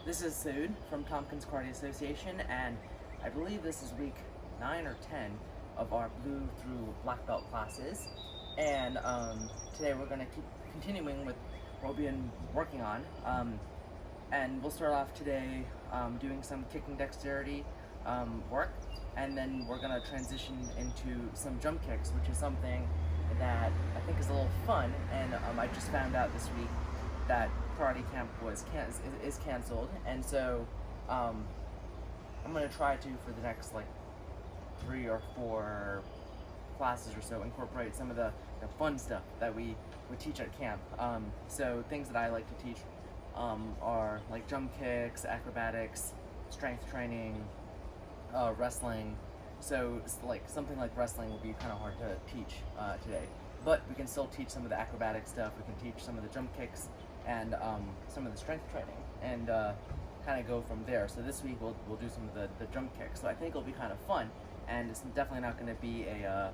This is Sood from Tompkins Karate Association, and I believe this is week 9 or 10 of our blue through black belt classes. And today we're going to keep continuing with what we've been working on. And we'll start off today doing some kicking dexterity work, and then we're going to transition into some jump kicks, which is something that I think is a little fun. And I just found out this week that karate camp is canceled, and so I'm gonna try to, for the next like 3 or 4 classes or so, incorporate some of the fun stuff that we would teach at camp. So things that I like to teach are like jump kicks, acrobatics, strength training, wrestling. So like something like wrestling would be kind of hard to teach today, but we can still teach some of the acrobatic stuff. We can teach some of the jump kicks and some of the strength training, and kind of go from there. So this week we'll do some of the jump kicks. So I think it'll be kind of fun, and it's definitely not going to be a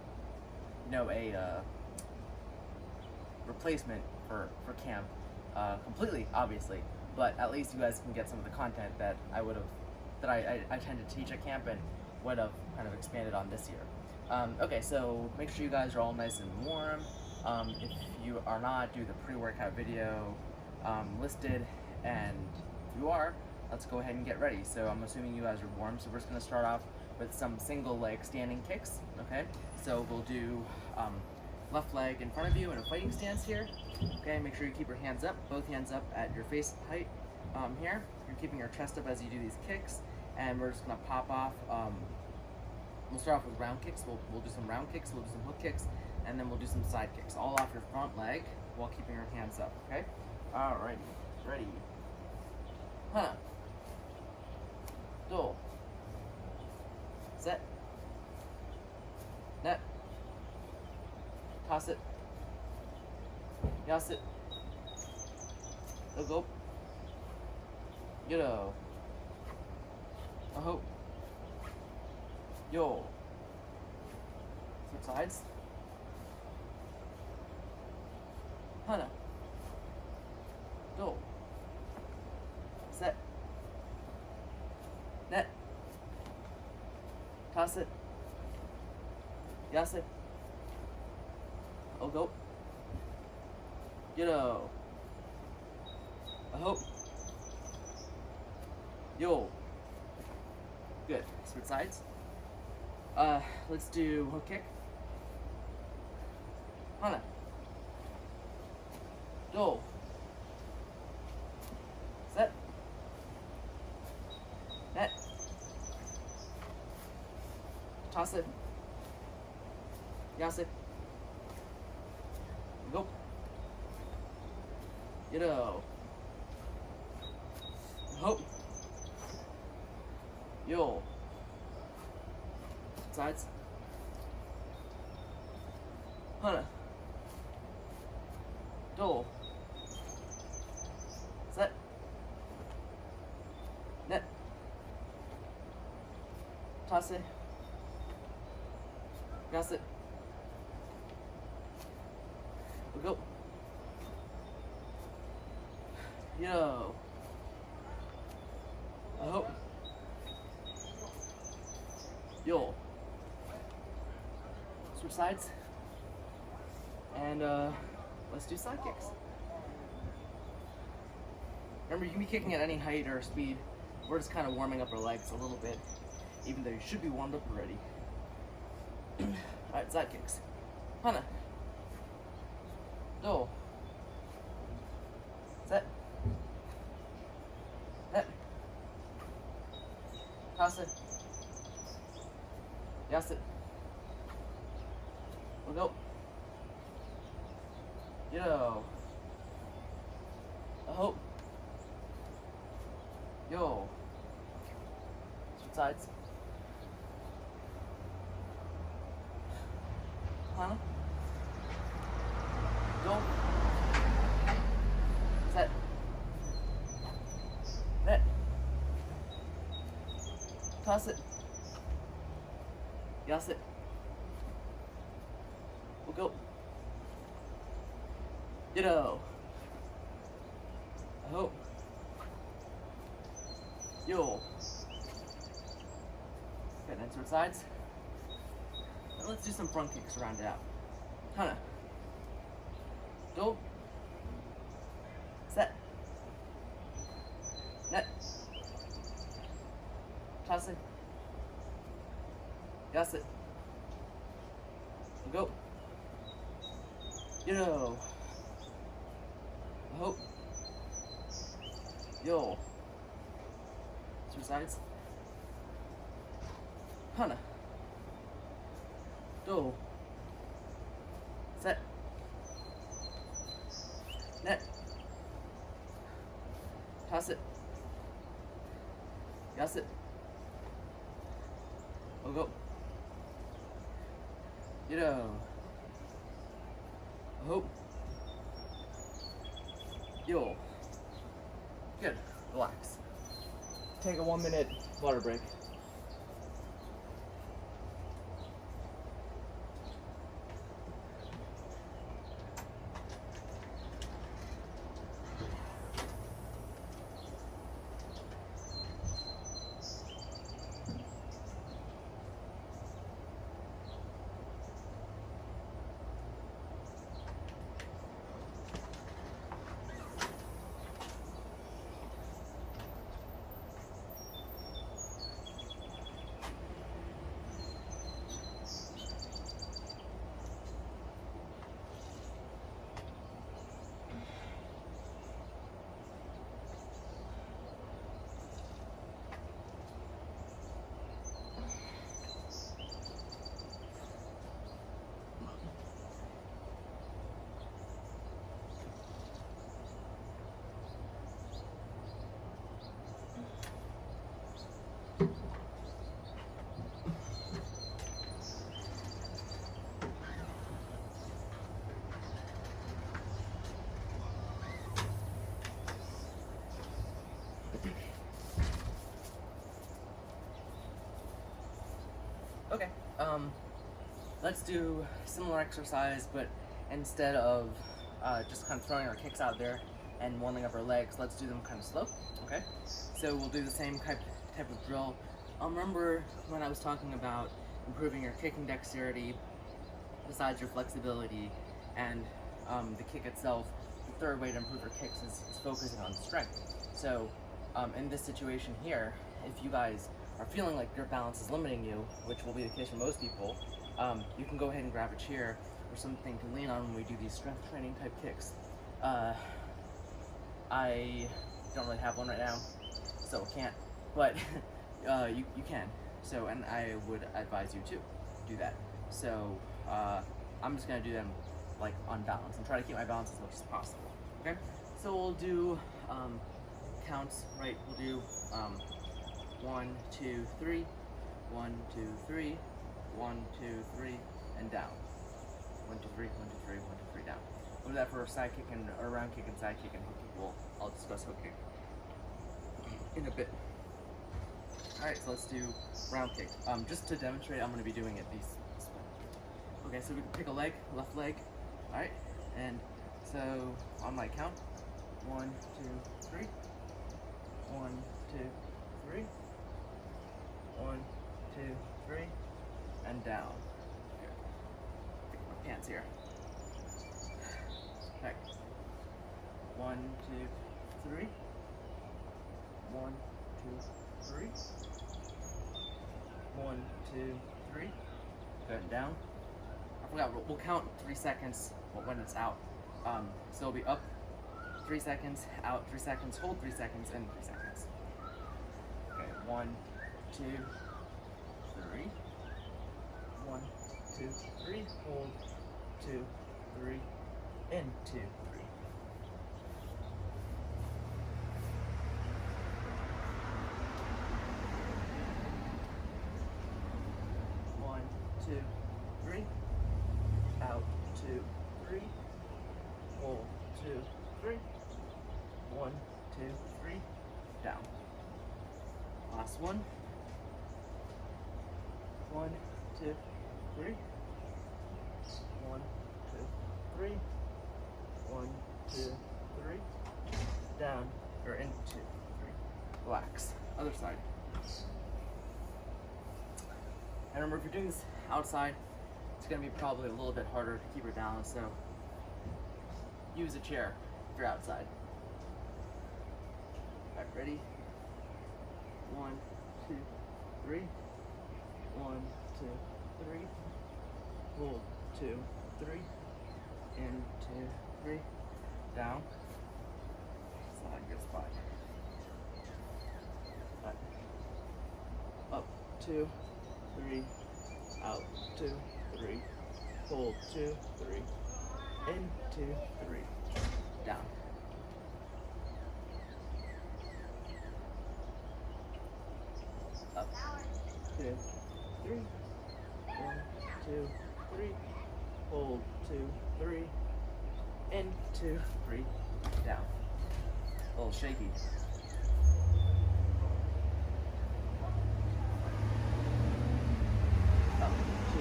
replacement for camp completely, obviously. But at least you guys can get some of the content that I tend to teach at camp and would have kind of expanded on this year. Okay, so make sure you guys are all nice and warm. If you are not, do the pre-workout video listed, and if you are, let's go ahead and get ready. So I'm assuming you guys are warm, so we're just going to start off with some single leg standing kicks. Okay, so we'll do left leg in front of you in a fighting stance here. Okay, make sure you keep your hands up, both hands up at your face height here. You're keeping your chest up as you do these kicks, and we're just going to pop off. We'll start off with round kicks. We'll do some round kicks, we'll do some hook kicks, and then we'll do some side kicks, all off your front leg while keeping your hands up, okay? Alrighty, ready. Huh. Do. Set. Net. Toss it. Yas it. Go. Yo. Aho. Yo. Switch sides. Hana. Do. Set. Net. Toss it. Yas it. Go. Yo. Aho. Yo. Good. Switch sides. Let's do hook kick. Hana. Do. Set. Net. Toss it. Yas it. Go. Yo. Ho. Yo. Sides. Hana. Do. Set. Net. Toss it. Gas it. Go. Yo. Oh. Yo. Switch sides. And let's do side kicks. Remember, you can be kicking at any height or speed. We're just kind of warming up our legs a little bit, even though you should be warmed up already. Alright, side kicks. Hana. Do. Set. Net. Toss it. Yas it. We'll go. Yo. Aho. Yo. Switch sides. Hana. Go. Set. Net. Toss it. Yas it. We'll go. Ditto. I hope. Yo. Good, and switch sides. And let's do some front kicks to round it out. Hana. Do. Set. Net. Toss it. Gas it. Go. Yo. Hope. Yo. Switch sides. Hana. Do. Set. Net. Toss it. Gas it. Go. Yo. Hope. Yo. Good. Relax. Take a 1-minute water break. Okay, let's do similar exercise, but instead of just kind of throwing our kicks out there and warming up our legs, let's do them kind of slow, okay? So we'll do the same type of drill. Remember when I was talking about improving your kicking dexterity, besides your flexibility and the kick itself, the third way to improve your kicks is focusing on strength. So in this situation here, if you guys are feeling like your balance is limiting you, which will be the case for most people, you can go ahead and grab a chair or something to lean on when we do these strength training type kicks. I don't really have one right now, so can't, but you can. So, and I would advise you to do that. So I'm just gonna do them like on balance and try to keep my balance as much as possible. Okay, so we'll do counts, right? We'll do 1, 2, 3, 1, 2, 3, 1, 2, 3, and down. 1, 2, 3, 1, 2, 3, 1, 2, 3, down. We'll do that for side kick and or round kick and side kick and hook kick. I'll discuss hook kick in a bit. Alright, so let's do round kick. Just to demonstrate, I'm going to be doing it these way. Okay, so we can pick a leg, left leg. Alright, and so on my count, 1, 2, 3, 1, 2, 3, 1, 2, 3, and down. Good. Pick my pants here. Okay. 1, 2, 3. 1, 2, 3. 1, 2, 3. Good, down. I forgot, we'll count 3 seconds when it's out. So it'll be up 3 seconds, out 3 seconds, hold 3 seconds, and 3 seconds. Okay, 1, 2, 3. 1, 2, 3. Hold 2, 3, and 2, 3. 1, 2, 3. Out 2, 3. Hold 2, 3. 1, 2, 3. Down. Last one. 1, 2, 3. 1, 2, 3. 1, 2, 3. Down. Or in 2, 3. Relax. Other side. And remember, if you're doing this outside, it's going to be probably a little bit harder to keep her down, so use a chair if you're outside. All right, ready? 1, 2, 3. 1, 2, 3. Hold 2, 3. In 2, 3. Down. Slide your spine. Right. Up 2, 3. Out 2, 3. Hold 2, 3. In 2, 3. Down. Up 2, 3. 1, 2, 3. Hold 2, 3. In 2, 3. Down. A little shaky. Up 2,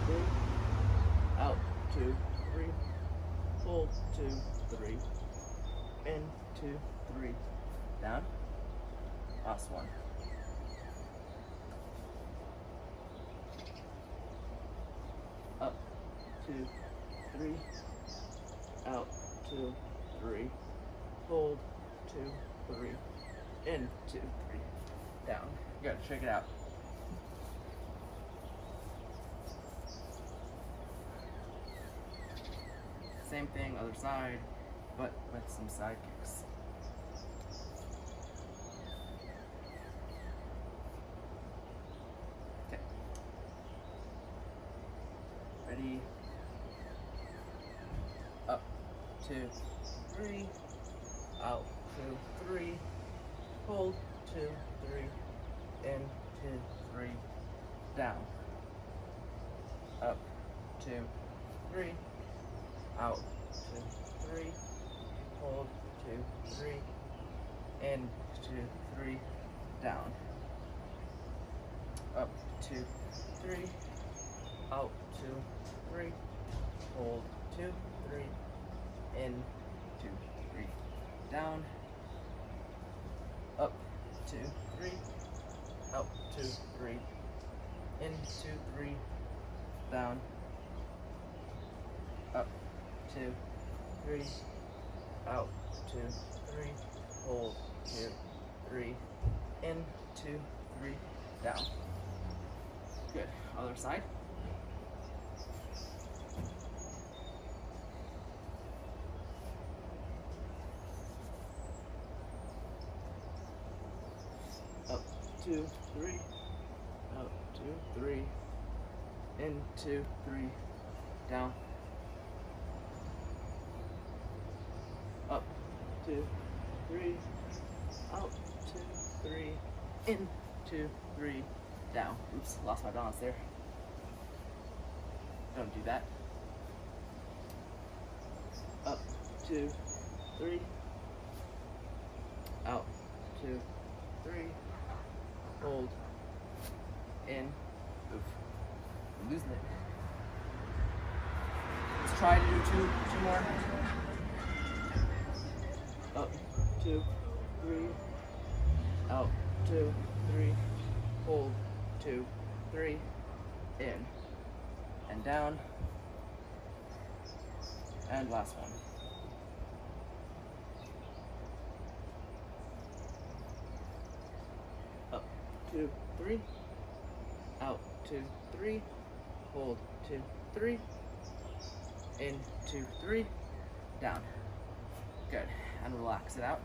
3. Out 2, 3. Hold 2, 3. In 2, 3. Down. Last one. Up 2, 3. Out 2, 3. Hold 2, 3. In 2, 3. Down. Good. Check it out. Same thing, other side, but with some side kicks. Okay. Ready? Up, 2, 3. Out, 2, 3. Hold, 2, 3. In, 2, 3. Down. Up, 2, 3. Out, 2, 3. Hold, 2, 3. In, 2, 3. Down. Up, 2, 3. Out, 2, 3. Hold, 2, 3. In, 2, 3. Down. Up, 2, 3. Out, 2, 3. In, 2, 3. Down. Up, 2, 3. Out, 2, 3. Hold, 2, 3. In, 2, 3. Down. Good. Other side. Up, 2, 3. Out, 2, 3. In, 2, 3. Down. Up, 2, 3. Out, 2, 3. In, 2, 3. Down. Oops, lost my balance there. Don't do that. Up, 2, 3. Out, 2, 3. Hold. In. Oof. I'm losing it. Let's try to do two more. Up, 2, 3. Out, 2, 3. Hold, 2, 3. In. And down. And last one. Up, 2, 3. Out, 2, 3. Hold, 2, 3. In, 2, 3. Down. Good. And relax it out.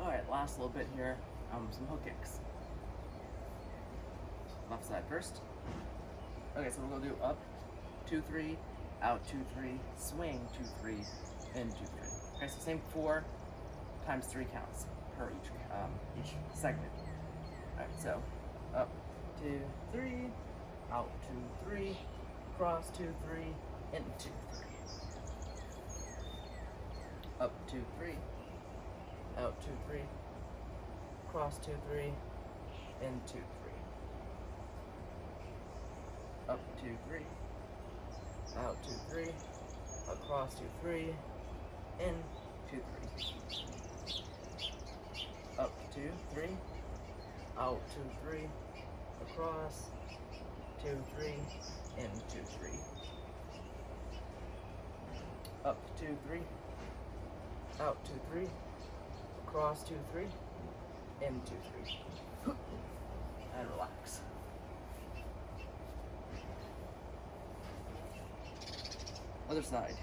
Alright, last little bit here, some hook kicks. Left side first. Okay, so we're gonna do up, 2, 3, out, 2, 3, swing, 2, 3, in, 2, 3. Okay, so same 4 times 3 counts per each segment. All right, so up 2, 3, out 2, 3, cross 2, 3, in 2, 3. Up 2, 3, out 2, 3, cross 2, 3, in 2, 3. Up 2, 3, out 2, 3, across 2, 3, in 2, 3. Up 2, 3, out 2, 3, across 2, 3, in 2, 3. Up 2, 3, out 2, 3, across 2, 3, in 2, 3. And relax. Other side.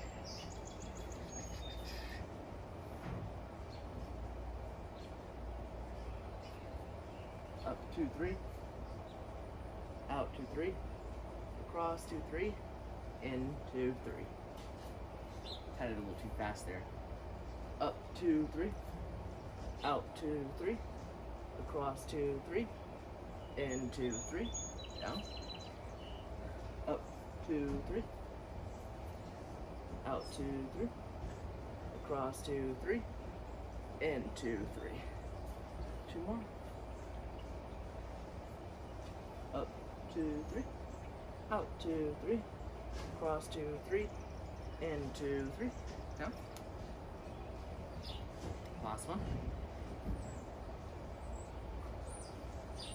Up 2, 3, out 2, 3, across 2, 3, in 2, 3. Kind of a little too fast there. Up 2, 3, out 2, 3, across 2, 3, in 2, 3, down. Up 2, 3, out 2, 3, across 2, 3, in 2, 3. 2 more. Up 2, 3, out 2, 3, across 2, 3, in 2, 3, down. Last one.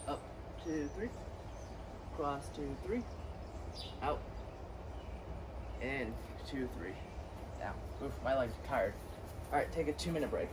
Up 2, 3, cross 2, 3, out, in 2, 3, down. Oof, my legs are tired. All right, take a 2-minute break.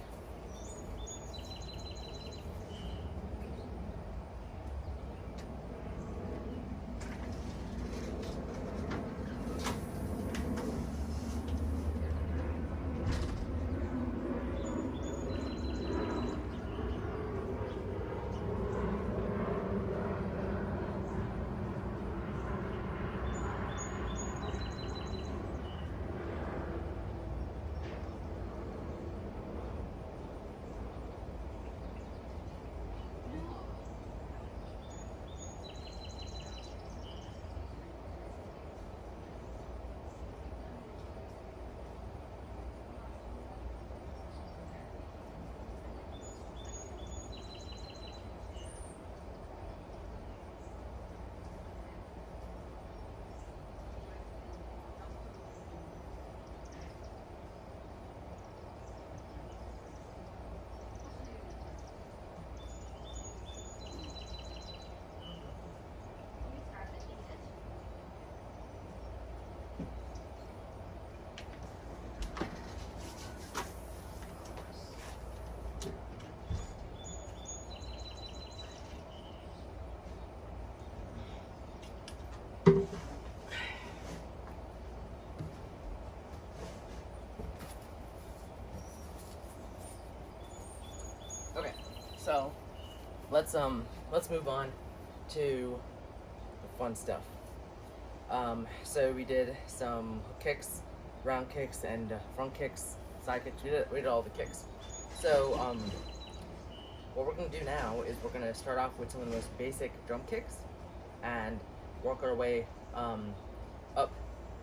Okay, so let's move on to the fun stuff. So we did some kicks, round kicks, and front kicks, side kicks. We did all the kicks. So what we're gonna do now is we're gonna start off with some of the most basic drum kicks and work our way up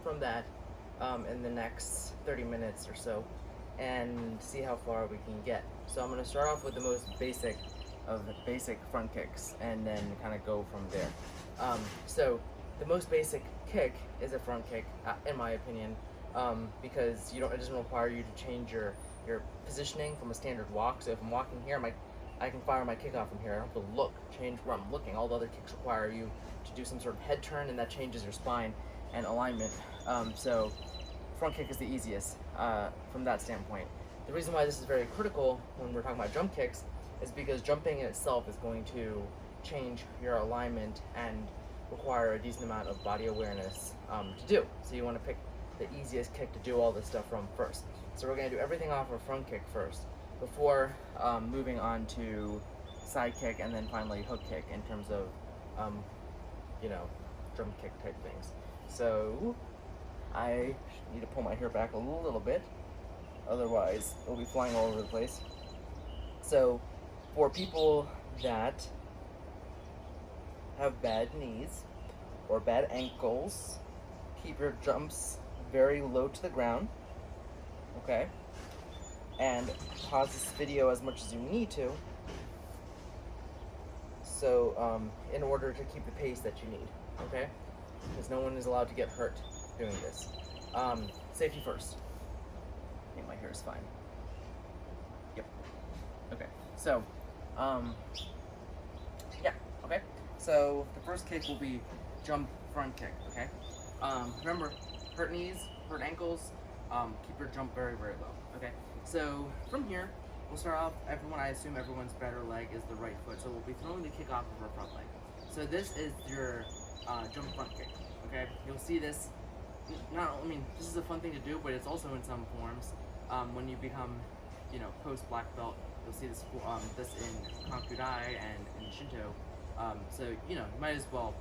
from that in the next 30 minutes or so, and see how far we can get. So I'm going to start off with the most basic of the basic front kicks and then kind of go from there. So the most basic kick is a front kick, in my opinion, because it doesn't require you to change your positioning from a standard walk. So if I'm walking here, I can fire my kick off from here. I don't have to change where I'm looking. All the other kicks require you to do some sort of head turn, and that changes your spine and alignment. So front kick is the easiest from that standpoint. The reason why this is very critical when we're talking about jump kicks is because jumping in itself is going to change your alignment and require a decent amount of body awareness to do. So you want to pick the easiest kick to do all this stuff from first. So we're going to do everything off of a front kick first before moving on to side kick and then finally hook kick in terms of drum kick type things. So I need to pull my hair back a little bit. otherwise it'll be flying all over the place. So, for people that have bad knees or bad ankles, keep your jumps very low to the ground, okay? And pause this video as much as you need to, so in order to keep the pace that you need, okay? Because no one is allowed to get hurt doing this. Safety first. I think my hair is fine. Yep. Okay. So, yeah. Okay. So the first kick will be jump front kick. Okay. Remember, hurt knees, hurt ankles. Keep your jump very, very low. Okay. So from here, we'll start off. I assume everyone's better leg is the right foot. So we'll be throwing the kick off of our front leg. So this is your jump front kick. Okay. You'll see this. This is a fun thing to do, but it's also in some forms. When you become, post black belt, you'll see this in Kankudai and in Shinto. So you might as well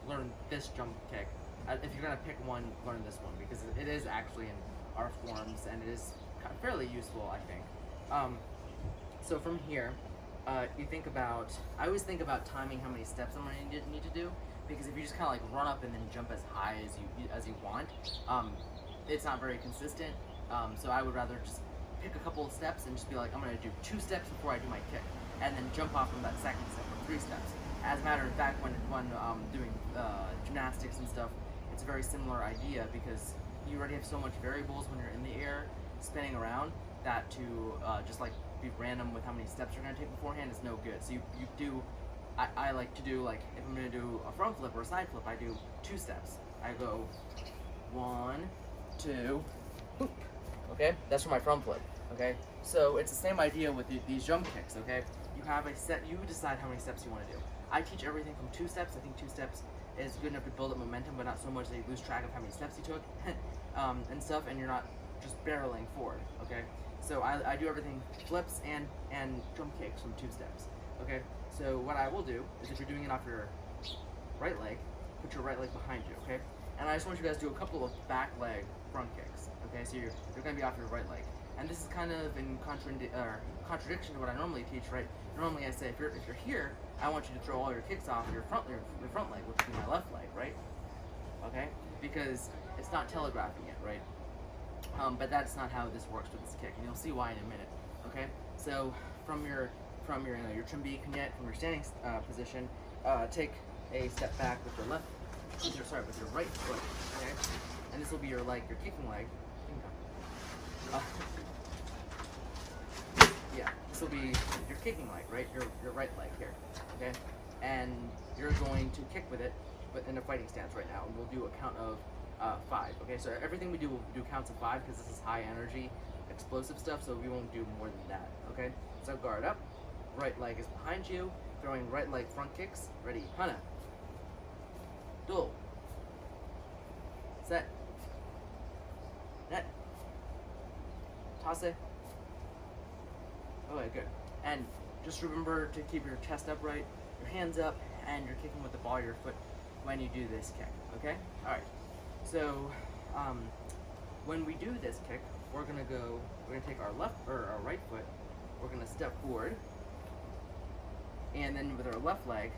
learn this jump kick. If you're gonna pick one, learn this one because it is actually in our forms and it is fairly useful, I think. So from here, I always think about timing how many steps I'm gonna need to do. Because if you just kind of like run up and then jump as high as you want, it's not very consistent. So I would rather just pick a couple of steps and just be like, I'm gonna do 2 steps before I do my kick, and then jump off from that second step, or 3 steps. As a matter of fact, when doing gymnastics and stuff, it's a very similar idea because you already have so much variables when you're in the air, spinning around, that to just like be random with how many steps you're gonna take beforehand is no good. So you do. I like to do, like, if I'm going to do a front flip or a side flip, I do 2 steps. I go 1, 2, boop. Okay? That's for my front flip. Okay? So it's the same idea with these jump kicks, okay? You have a set, you decide how many steps you want to do. I teach everything from 2 steps. I think 2 steps is good enough to build up momentum, but not so much that you lose track of how many steps you took and stuff, and you're not just barreling forward, okay? So I do everything flips and jump kicks from 2 steps, okay? So what I will do is if you're doing it off your right leg, put your right leg behind you, okay? And I just want you guys to do a couple of back leg front kicks, okay? So you're going to be off your right leg. And this is kind of in contradiction to what I normally teach, right? Normally I say if you're here, I want you to throw all your kicks off your front leg, which would be my left leg, right? Okay? Because it's not telegraphing it, right? But that's not how this works with this kick, and you'll see why in a minute, okay? So from your chumbi kunyet, from your standing position, take a step back with your with your right foot, okay? And this will be your kicking leg. Yeah, this will be your kicking leg, right? Your right leg here, okay? And you're going to kick with it, but in a fighting stance right now. And we'll do a count of 5, okay? So everything we do, we'll do counts of 5 because this is high energy, explosive stuff, so we won't do more than that, okay? So guard up. Right leg is behind you, throwing right leg front kicks. Ready, hana. Duel. Set. Net. Toss it. Okay, good. And just remember to keep your chest upright, your hands up, and you're kicking with the ball of your foot when you do this kick, okay? Alright, so when we do this kick, we're gonna take our right foot, we're gonna step forward, and then with our left leg,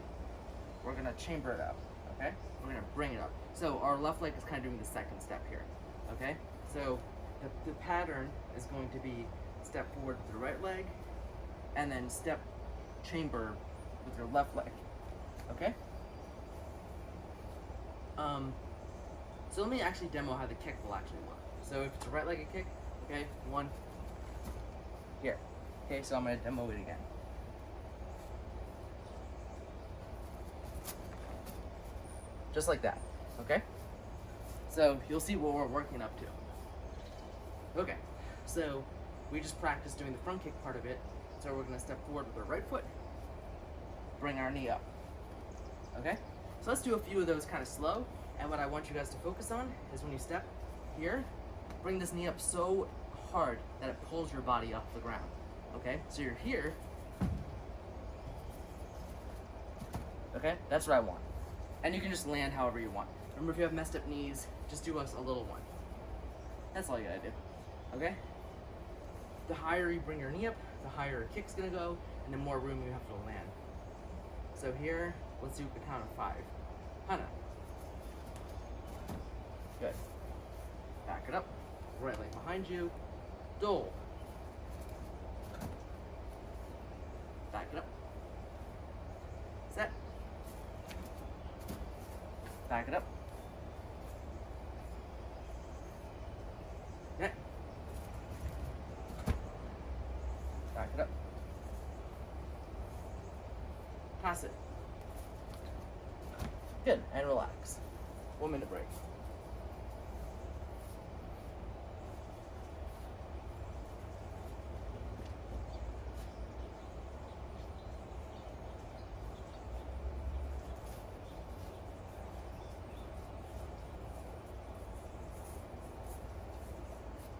we're gonna chamber it up, okay? We're gonna bring it up. So our left leg is kind of doing the second step here, okay? So the pattern is going to be step forward with your right leg, and then step chamber with your left leg, okay? So let me actually demo how the kick will actually work. So if it's a right-legged kick, okay, 1, here. Okay, so I'm gonna demo it again. Just like that, okay? So you'll see what we're working up to. Okay, so we just practiced doing the front kick part of it. So we're gonna step forward with our right foot, bring our knee up, okay? So let's do a few of those kind of slow. And what I want you guys to focus on is when you step here, bring this knee up so hard that it pulls your body off the ground, okay? So you're here, okay? That's what I want. And you can just land however you want. Remember, if you have messed up knees, just do us a little one. That's all you gotta do, okay? the higher you bring your knee up, the higher your kick's gonna go, and the more room you have to land. So here, let's do the count of 5. Hana. Good. Back it up. Right leg behind you. Dole. Back it up. Set. Back it up. Net. Back it up. Pass it. Good, and relax. 1 minute break.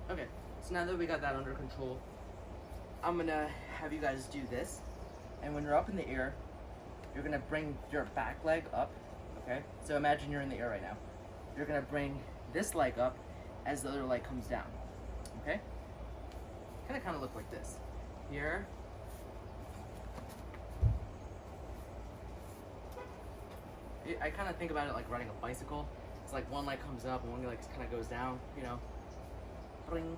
Okay, so now that we got that under control, I'm gonna have you guys do this. And when you're up in the air, you're gonna bring your back leg up, okay? So imagine you're in the air right now. You're gonna bring this leg up as the other leg comes down, okay? Gonna kind of look like this. Here. I kind of think about it like riding a bicycle. It's like one leg comes up and one leg kind of goes down, you know? Bling.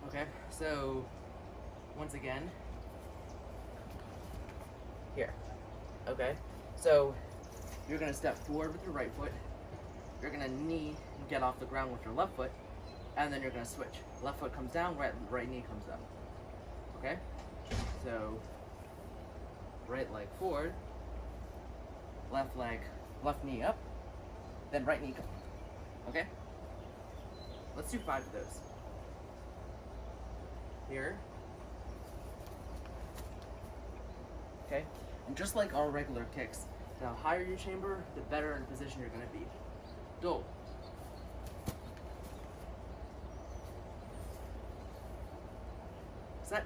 Okay, so once again, here. Okay, so you're gonna step forward with your right foot. You're gonna knee and get off the ground with your left foot, and then you're gonna switch. Left foot comes down, right knee comes up. Okay, so right leg forward, left knee up, then right knee up. Okay, let's do 5 of those. Here. Okay, and just like our regular kicks, the higher your chamber, the better in position you're gonna be. Do. Set.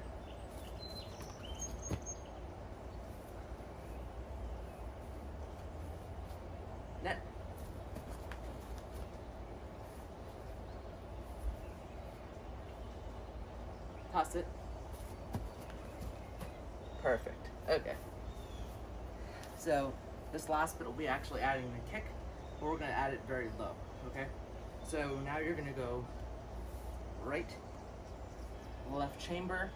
Net. Toss it. Perfect. Okay. So this last bit will be actually adding the kick, but we're gonna add it very low. Okay. So now you're gonna go right, left chamber,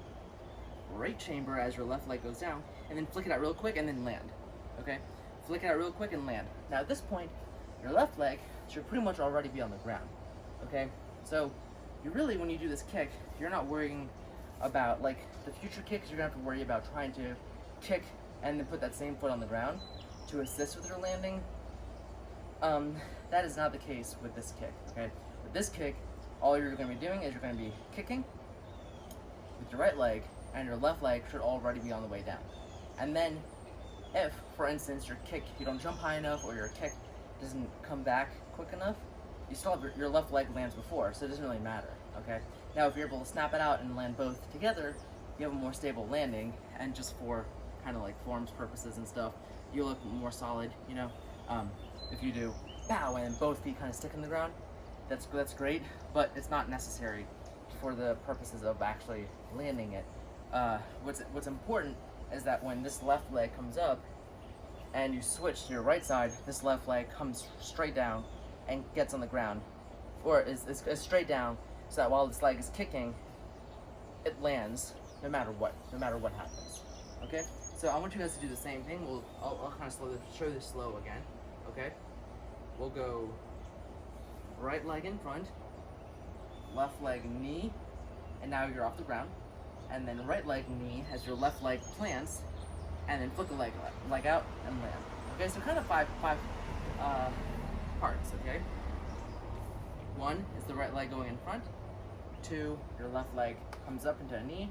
right chamber as your left leg goes down, and then flick it out real quick and then land. Okay. Flick it out real quick and land. Now at this point, your left leg should pretty much already be on the ground. Okay. So you really, when you do this kick, you're not worrying about like the future kicks. You're gonna have to worry about trying to kick and then put that same foot on the ground to assist with your landing. That is not the case with this kick. Okay, with this kick, all you're going to be doing is you're going to be kicking with your right leg, and your left leg should already be on the way down. And then, if, for instance, you don't jump high enough, or your kick doesn't come back quick enough, you still have your left leg lands before, so it doesn't really matter. Okay. Now, if you're able to snap it out and land both together, you have a more stable landing, and just for kind of like forms purposes and stuff, you look more solid, you know. If you do pow and both feet kind of stick in the ground, that's great, but it's not necessary for the purposes of actually landing it. What's important is that when this left leg comes up and you switch to your right side, this left leg comes straight down and gets on the ground, or is straight down, so that while this leg is kicking, it lands no matter what happens. Okay, so I want you guys to do the same thing. I'll kind of show this slow again. Okay, we'll go right leg in front, left leg knee, and now you're off the ground, and then right leg knee as your left leg plants, and then flip the leg out and land. Okay, so kind of five parts. Okay, 1 is the right leg going in front. 2, your left leg comes up into a knee.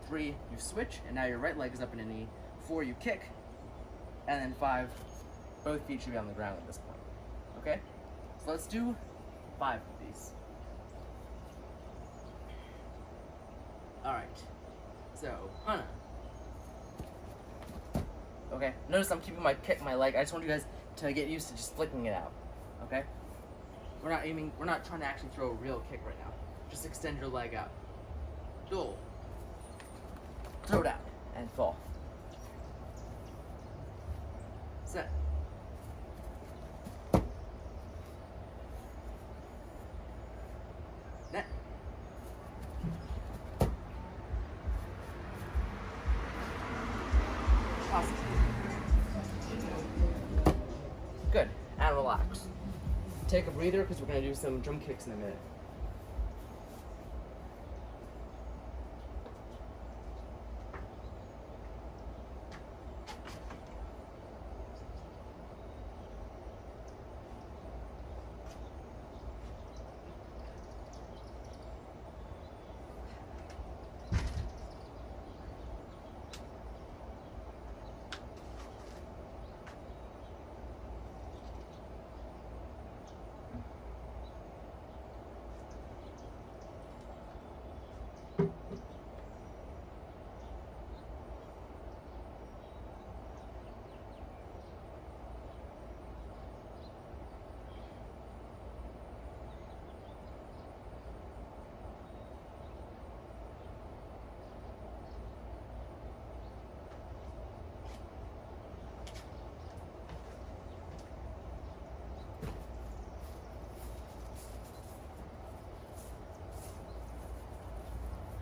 3, you switch, and now your right leg is up in a knee. 4, you kick, and then 5, both feet should be on the ground at this point. Okay, so let's do 5 of these. All right, so Hana. Okay, notice I'm keeping my leg. I just want you guys to get used to just flicking it out. Okay, we're not trying to actually throw a real kick right now. Just extend your leg out. Duel. throw down, and fall. Set. Net. Toss it. Good, and relax. Take a breather because we're going to do some drum kicks in a minute.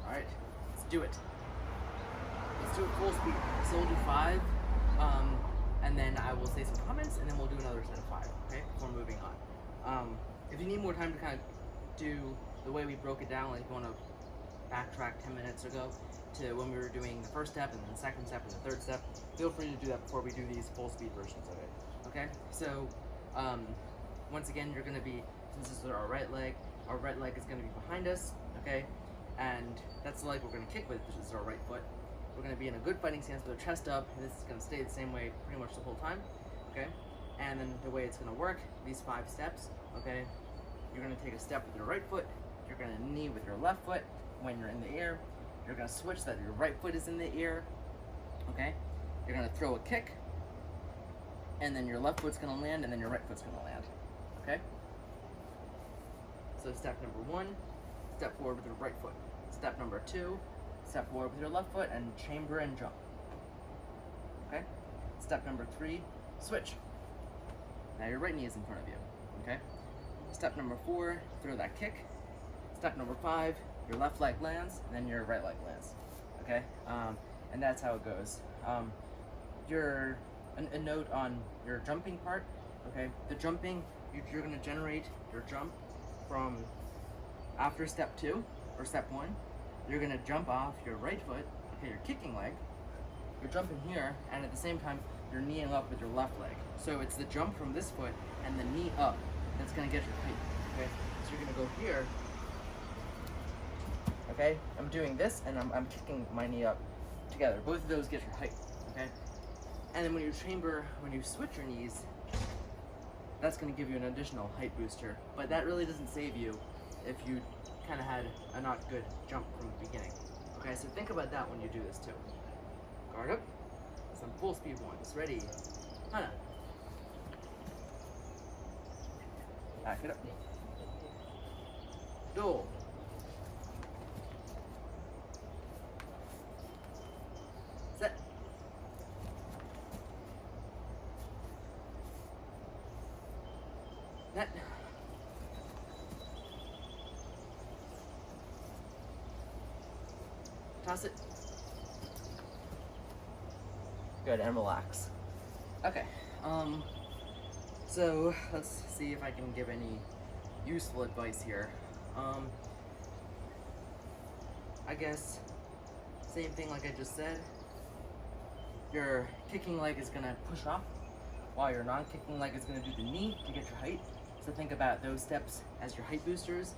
Alright, let's do it. Let's do it full speed. So we'll do 5, and then I will say some comments, and then we'll do another set of 5, okay? Before moving on. If you need more time to kind of do the way we broke it down, like if you want to backtrack 10 minutes ago to when we were doing the first step, and then the second step, and the third step, feel free to do that before we do these full speed versions of it, okay? So, once again, you're going to be, since this is our right leg is going to be behind us, okay? And that's the leg we're going to kick with, which is our right foot. We're going to be in a good fighting stance with our chest up, and this is going to stay the same way pretty much the whole time, okay? And then the way it's going to work, these 5 steps, okay? You're going to take a step with your right foot, you're going to knee with your left foot when you're in the air, you're going to switch so that your right foot is in the air, okay? You're going to throw a kick, and then your left foot's going to land, and then your right foot's going to land, okay? So step number 1, step forward with your right foot. Step number 2, step forward with your left foot and chamber and jump. Okay? Step number 3, switch. Now your right knee is in front of you. Okay? Step number 4, throw that kick. Step number 5, your left leg lands, and then your right leg lands. Okay? And that's how it goes. A note on your jumping part. Okay? The jumping, you're going to generate your jump from after step 2 or step 1. You're going to jump off your right foot, okay, your kicking leg. You're jumping here, and at the same time, you're kneeing up with your left leg. So it's the jump from this foot and the knee up that's going to get your height, okay? So you're going to go here, okay? I'm doing this, and I'm kicking my knee up together. Both of those get your height, okay? And then when you switch your knees, that's going to give you an additional height booster. But that really doesn't save you if you kind of had a not good jump from the beginning. Okay, so think about that when you do this too. Guard up. Some full speed ones. Ready. Hana. Back it up. Do. Set. Net. Toss it. Good, and relax. Okay, so let's see if I can give any useful advice here. I guess, same thing like I just said. Your kicking leg is gonna push off, while your non-kicking leg is gonna do the knee to get your height. So think about those steps as your height boosters,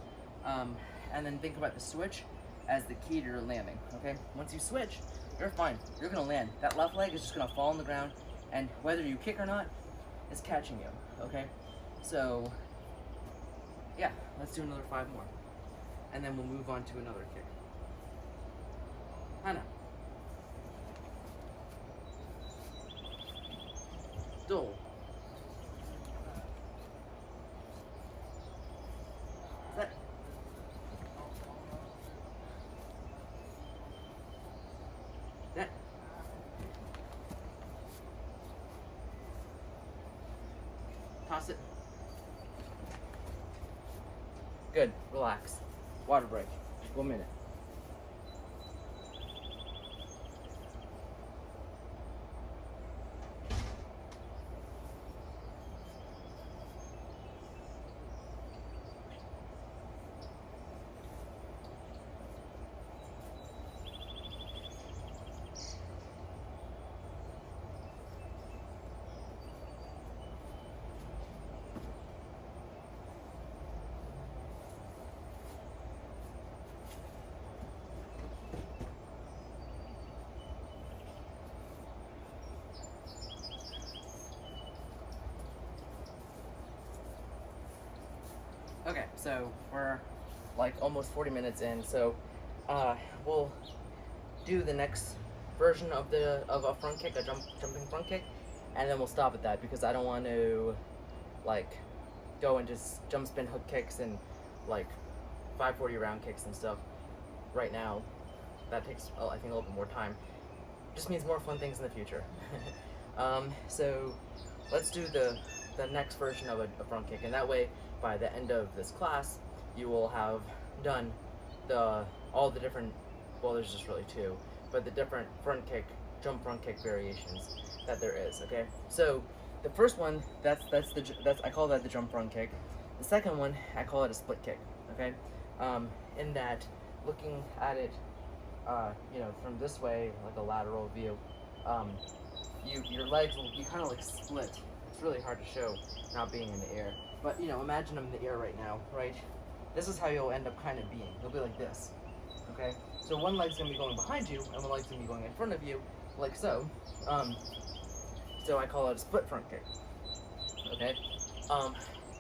and then think about the switch as the key to your landing, okay? Once you switch, you're fine. You're gonna land. That left leg is just gonna fall on the ground, and whether you kick or not, it's catching you, okay? So, yeah, let's do another 5 more. And then we'll move on to another kick. Hana. Do. Set. toss it. Good, relax. Water break, 1 minute. Okay, so we're like almost 40 minutes in, so we'll do the next version of a front kick, a jumping front kick, and then we'll stop at that because I don't want to like go into jump spin hook kicks and like 540 round kicks and stuff right now. That takes I think a little bit more time. Just means more fun things in the future. So let's do the next version of a front kick, and that way by the end of this class you will have done all the different, well, there's just really two, but the different jump front kick variations that there is. Okay, so the first one, that's I call that the jump front kick. The second one, I call it a split kick. Okay, in that, looking at it from this way, like a lateral view, your legs will be kind of like split. It's really hard to show not being in the air, but imagine I'm in the air right now, right? This is how you'll end up kind of being. You'll be like this, okay? So one leg's gonna be going behind you, and one leg's gonna be going in front of you, like so. So I call it a split front kick, okay?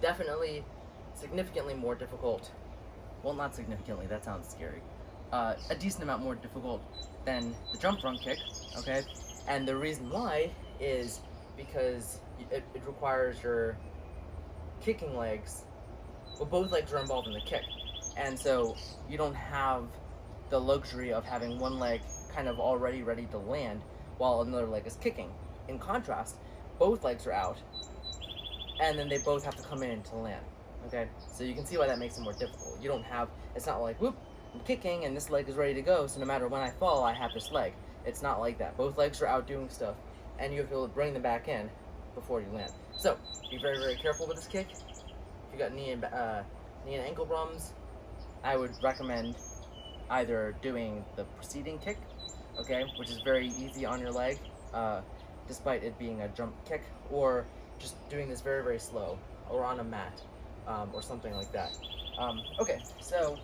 Definitely significantly more difficult. Well, not significantly, that sounds scary. A decent amount more difficult than the jump front kick, okay? And the reason why is because it requires your kicking legs, well, both legs are involved in the kick, and so you don't have the luxury of having one leg kind of already ready to land while another leg is kicking. In contrast, both legs are out, and then they both have to come in to land, okay? So you can see why that makes it more difficult. You don't have, it's not like, whoop, I'm kicking and this leg is ready to go, so no matter when I fall, I have this leg. It's not like that. Both legs are out doing stuff, and you have to be able to bring them back in before you land. So, be very, very careful with this kick. If you got knee and ankle problems, I would recommend either doing the preceding kick, okay, which is very easy on your leg, despite it being a jump kick, or just doing this very, very slow, or on a mat, or something like that. Okay, so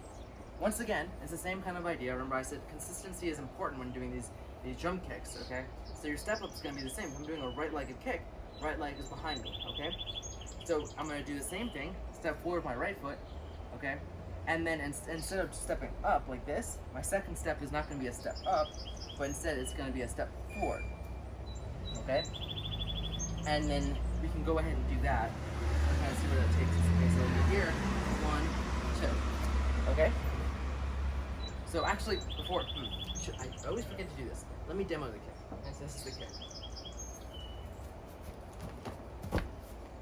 once again, it's the same kind of idea. Remember, I said consistency is important when doing these jump kicks, okay? So your step up is going to be the same. If I'm doing a right-legged kick, right leg is behind me, okay? So I'm going to do the same thing, step forward with my right foot, okay? And then instead of stepping up like this, my second step is not going to be a step up, but instead it's going to be a step forward, okay? And then we can go ahead and do that and kind of see where that takes us. Okay, so over here, 1, 2, okay? So actually, before, I always forget to do this. Let me demo the kick. Okay, so this is the kick.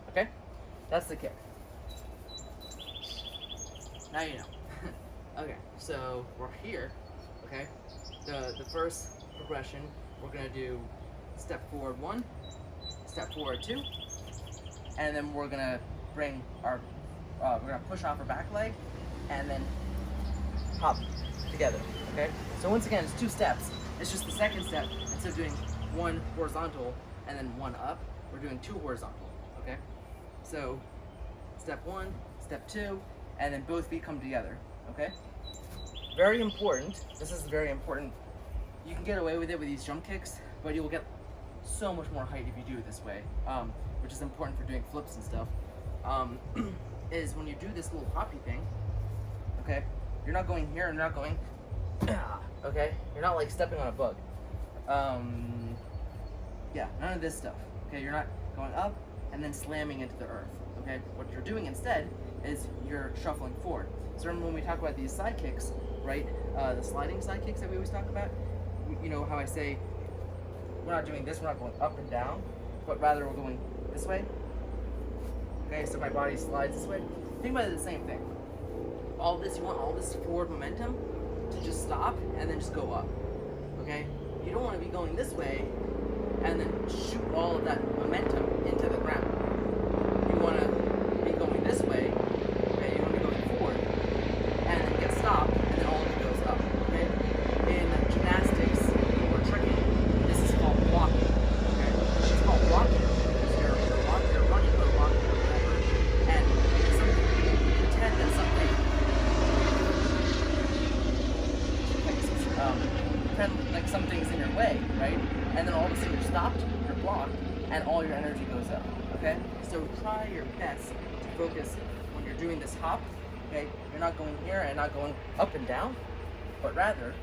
Okay, that's the kick. Now you know. Okay, so we're here. Okay, the first progression, we're gonna do step forward 1, step forward 2, and then we're gonna bring our, we're gonna push off our back leg, and then hop together. Okay, so once again, it's 2 steps. It's just the second step. Instead of doing 1 horizontal and then 1 up, we're doing 2 horizontal. Okay, so step 1, step 2, and then both feet come together. Okay, very important. This is very important. You can get away with it with these jump kicks, but you will get so much more height if you do it this way, which is important for doing flips and stuff. Is when you do this little hoppy thing. Okay, you're not going here, and you're not going. Okay, you're not like stepping on a bug. Yeah, none of this stuff. Okay, you're not going up and then slamming into the earth. Okay, what you're doing instead is you're shuffling forward. So remember when we talk about these side kicks, right? The sliding side kicks that we always talk about. You know how I say we're not doing this, we're not going up and down, but rather we're going this way Okay, so my body slides this way. Think about it the same thing. All this, you want all this forward momentum to just stop and then just go up. Okay? You don't want to be going this way and then shoot all of that momentum into the ground. You want to be going this way. Okay, you want to be going forward and then get stopped and then all of it goes up. Okay? In gymnastics or tricking, this is called blocking. Okay? It's called blocking because you're running or walking or whatever, and pretend that something pretend like something's in your way, right? And then all of a sudden you're stopped, you're blocked, and all your energy goes up. Okay? So try your best to focus when you're doing this hop. Okay? You're not going here and not going up and down, but rather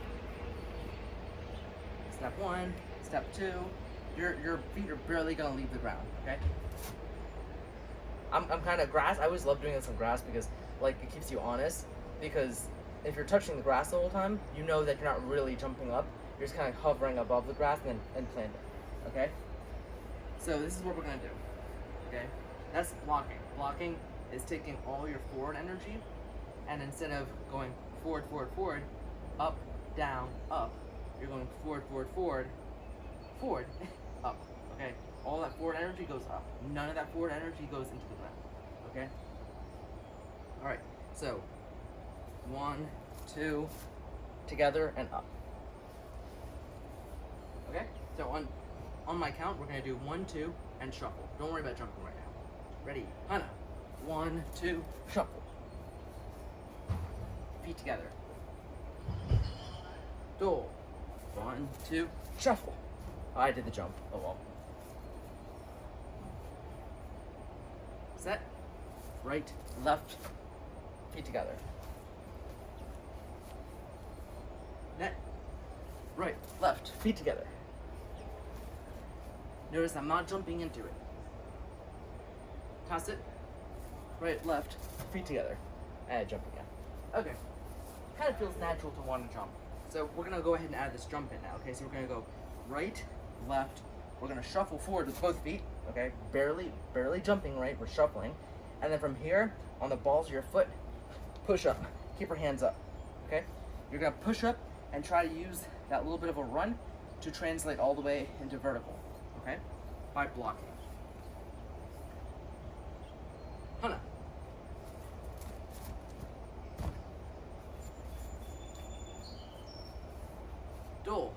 step one, step two, your feet are barely gonna leave the ground. Okay? I'm kind of grass. I always love doing this on grass because like it keeps you honest. Because if you're touching the grass the whole time, you know that you're not really jumping up. You're just kind of hovering above the grass and planting. Okay? So this is what we're gonna do. Okay? That's blocking. Blocking is taking all your forward energy, and instead of going forward, forward, forward, up, down, up, you're going forward, forward, forward, forward, up. Okay? All that forward energy goes up. None of that forward energy goes into the ground. Okay? Alright, so 1, 2, together and up. Okay? So on my count, we're gonna do 1, 2, and shuffle. Don't worry about jumping right now. Ready? Hana. 1, 2, shuffle. Feet together. Do. 1, 2, shuffle. Oh, I did the jump. Oh well. Set. Right, left, feet together. Net. Right, left, feet together. Notice I'm not jumping into it. Toss it. Right, left, feet together. And jump again. Okay. Kind of feels natural to want to jump. So we're going to go ahead and add this jump in now. Okay, so we're going to go right, left. We're going to shuffle forward with both feet. Okay, barely jumping right. We're shuffling. And then from here, on the balls of your foot, push up. Keep your hands up. Okay? You're going to push up and try to use that little bit of a run to translate all the way into vertical. Okay? By blocking. Hana. Do.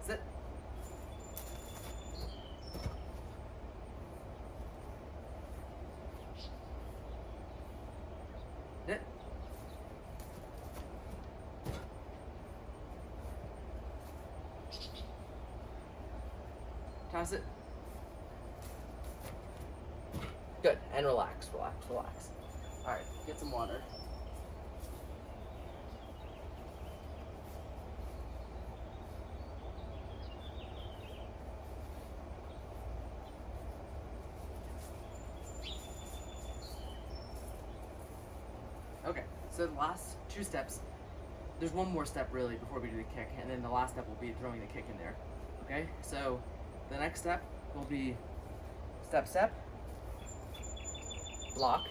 Sit. Knit. Toss it. Good. And relax, relax, relax. Alright, get some water. Okay, so the last two steps, there's one more step really before we do the kick, and then the last step will be throwing the kick in there. Okay, so the next step will be step, block,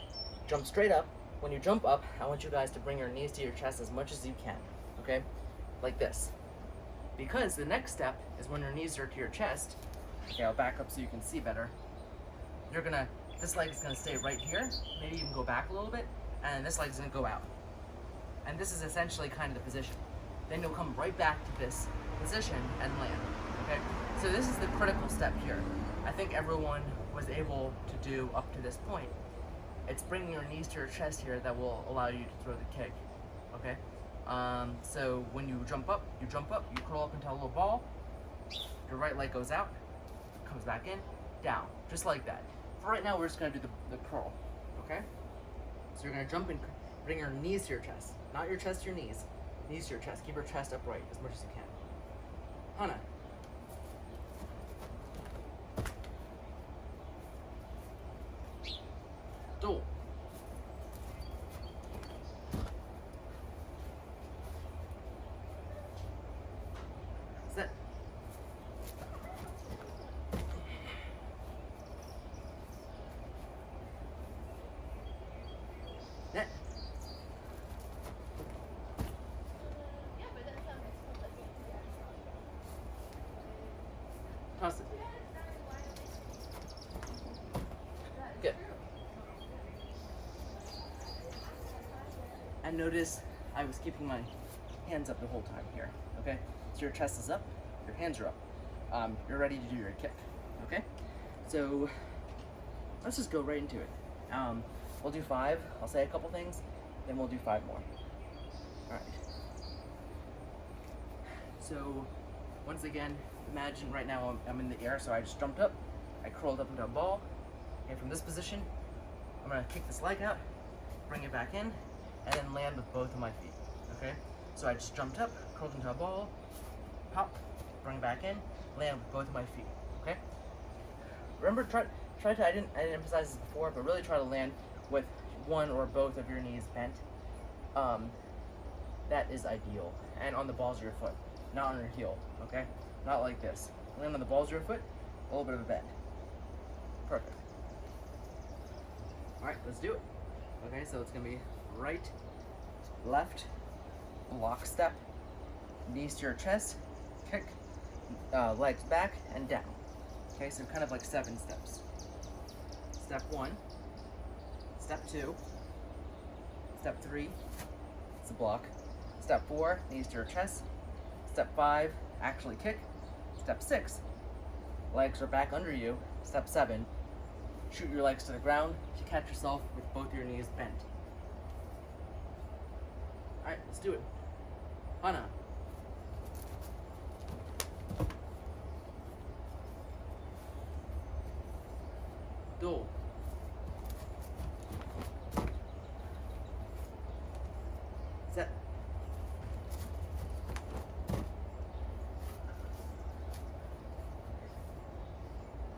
jump straight up. When you jump up, I want you guys to bring your knees to your chest as much as you can, okay? Like this. Because the next step is when your knees are to your chest. Okay, I'll back up so you can see better. This leg is gonna stay right here, maybe even go back a little bit, and this leg's gonna go out. And this is essentially kind of the position. Then you'll come right back to this position and land, okay? So this is the critical step here. I think everyone was able to do up to this point. It's bringing your knees to your chest here that will allow you to throw the kick, okay? So when you jump up, you curl up into a little ball, your right leg goes out, comes back in, down, just like that. For right now, we're just gonna do the curl, okay? So you're gonna jump and bring your knees to your chest. Not your chest to your knees. Knees to your chest. Keep your chest upright as much as you can. Hana. Do. Set. And notice I was keeping my hands up the whole time here, okay? So your chest is up, your hands are up. You're ready to do your kick, okay? So let's just go right into it. We'll do 5, I'll say a couple things, then we'll do 5 more. All right. So once again, imagine right now I'm in the air, so I just jumped up, I curled up into a ball, and from this position, I'm gonna kick this leg out, bring it back in, and then land with both of my feet, okay? So I just jumped up, curled into a ball, pop, bring it back in, land with both of my feet, okay? Remember, try to, I didn't emphasize this before, but really try to land with one or both of your knees bent. That is ideal. And on the balls of your foot, not on your heel, okay? Not like this. Land on the balls of your foot, a little bit of a bend. Perfect. All right, let's do it. Okay, so it's gonna be right, left, block step, knees to your chest, kick, legs back and down. Okay, so kind of like 7 steps. Step 1, step 2, step 3, it's a block. Step 4, knees to your chest. Step 5, actually kick. Step 6, legs are back under you. Step 7, shoot your legs to the ground. You catch yourself with both your knees bent. All right, let's do it. Hana. Do. Set.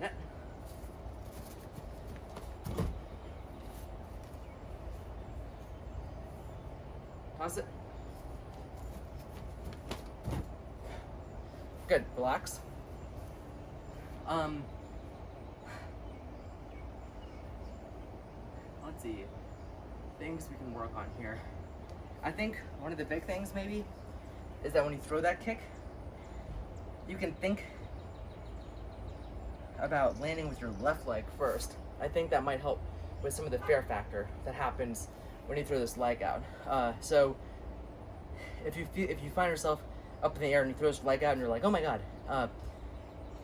Net. Toss it. Good, relax. Let's see, things we can work on here. I think one of the big things maybe is that when you throw that kick, you can think about landing with your left leg first. I think that might help with some of the fear factor that happens when you throw this leg out. So if you find yourself up in the air and you throw this leg out and you're like, oh my god,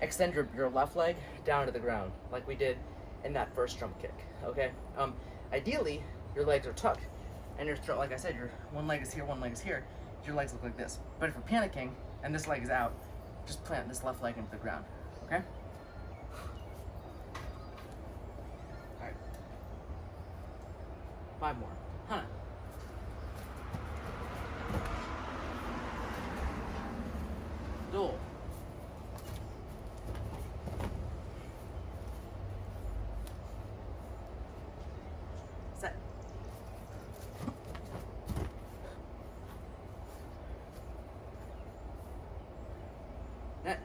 extend your left leg down to the ground like we did in that first jump kick, okay? Ideally, your legs are tucked and like I said, your one leg is here, one leg is here. Your legs look like this. But if you're panicking and this leg is out, just plant this left leg into the ground, okay? All right. 5 more. Hana. Do. Set. Net.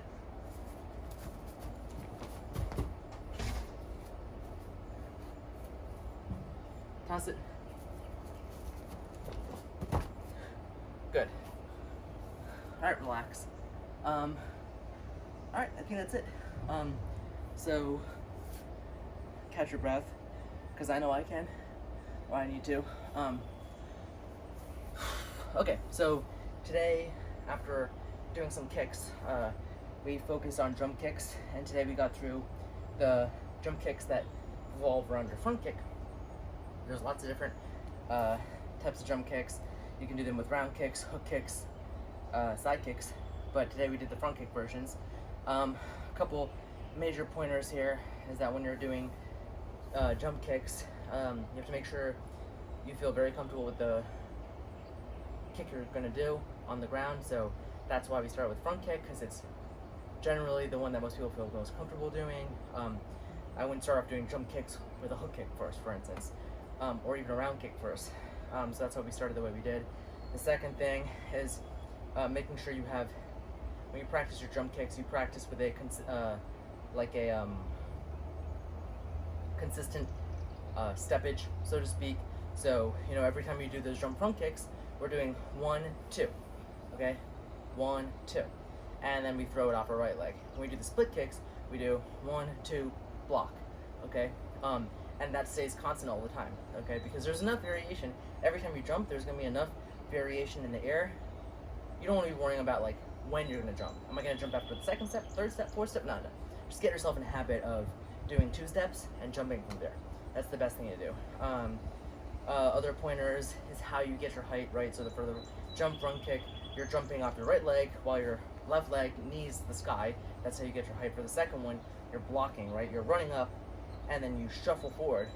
Toss it. Good. All right, relax. All right, I think that's it. So catch your breath, because I know I can, or I need to. Okay, so today, after doing some kicks, we focused on jump kicks, and today we got through the jump kicks that revolve around your front kick. There's lots of different types of jump kicks. You can do them with round kicks, hook kicks, side kicks, but today we did the front kick versions. A couple major pointers here is that when you're doing jump kicks, you have to make sure you feel very comfortable with the kick you're going to do on the ground. So that's why we start with front kick, because it's generally the one that most people feel most comfortable doing. I wouldn't start off doing jump kicks with a hook kick first, for instance, or even a round kick first. So that's why we started the way we did. The second thing is making sure you have, when you practice your jump kicks, you practice with a consistent steppage, so to speak. So, you know, every time you do those jump front kicks, we're doing 1, 2, okay? 1, 2, and then we throw it off our right leg. When we do the split kicks, we do 1, 2, block, okay? And and that stays constant all the time, okay? Because there's enough variation. Every time you jump, there's gonna be enough variation in the air. You don't want to be worrying about like when you're gonna jump. Am I gonna jump after the second step, third step, fourth step? No. Just get yourself in a habit of doing 2 steps and jumping from there. That's the best thing to do. Other pointers is how you get your height, right? So for the jump, run, kick, you're jumping off your right leg while your left leg knees the sky. That's how you get your height. For the second one, you're blocking, right? You're running up, and then you shuffle forward,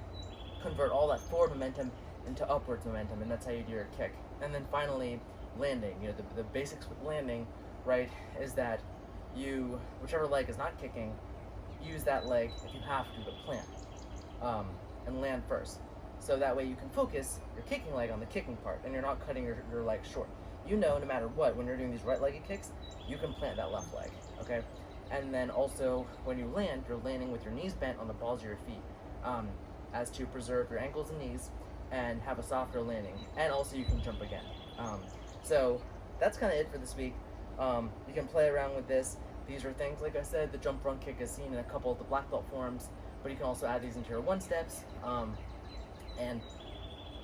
convert all that forward momentum into upwards momentum, and that's how you do your kick. And then finally, landing. You know, the basics with landing, right, is that you, whichever leg is not kicking, use that leg if you have to plant, and land first. So that way you can focus your kicking leg on the kicking part, and you're not cutting your leg short. You know, no matter what, when you're doing these right-legged kicks, you can plant that left leg, okay? And then also, when you land, you're landing with your knees bent on the balls of your feet, as to preserve your ankles and knees and have a softer landing. And also, you can jump again. So that's kind of it for this week. You can play around with this. These are things, like I said, the jump, run, kick is seen in a couple of the black belt forms, but you can also add these into your 1 steps. And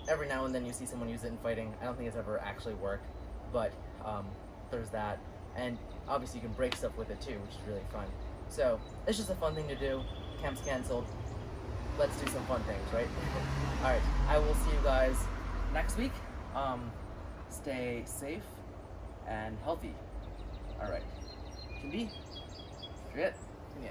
every now and then you see someone use it in fighting. I don't think it's ever actually worked, but there's that. And obviously you can break stuff with it too, which is really fun. So it's just a fun thing to do. Camp's canceled. Let's do some fun things, right? Alright, I will see you guys next week. Stay safe and healthy. Alright. Kimby? Good? Yeah.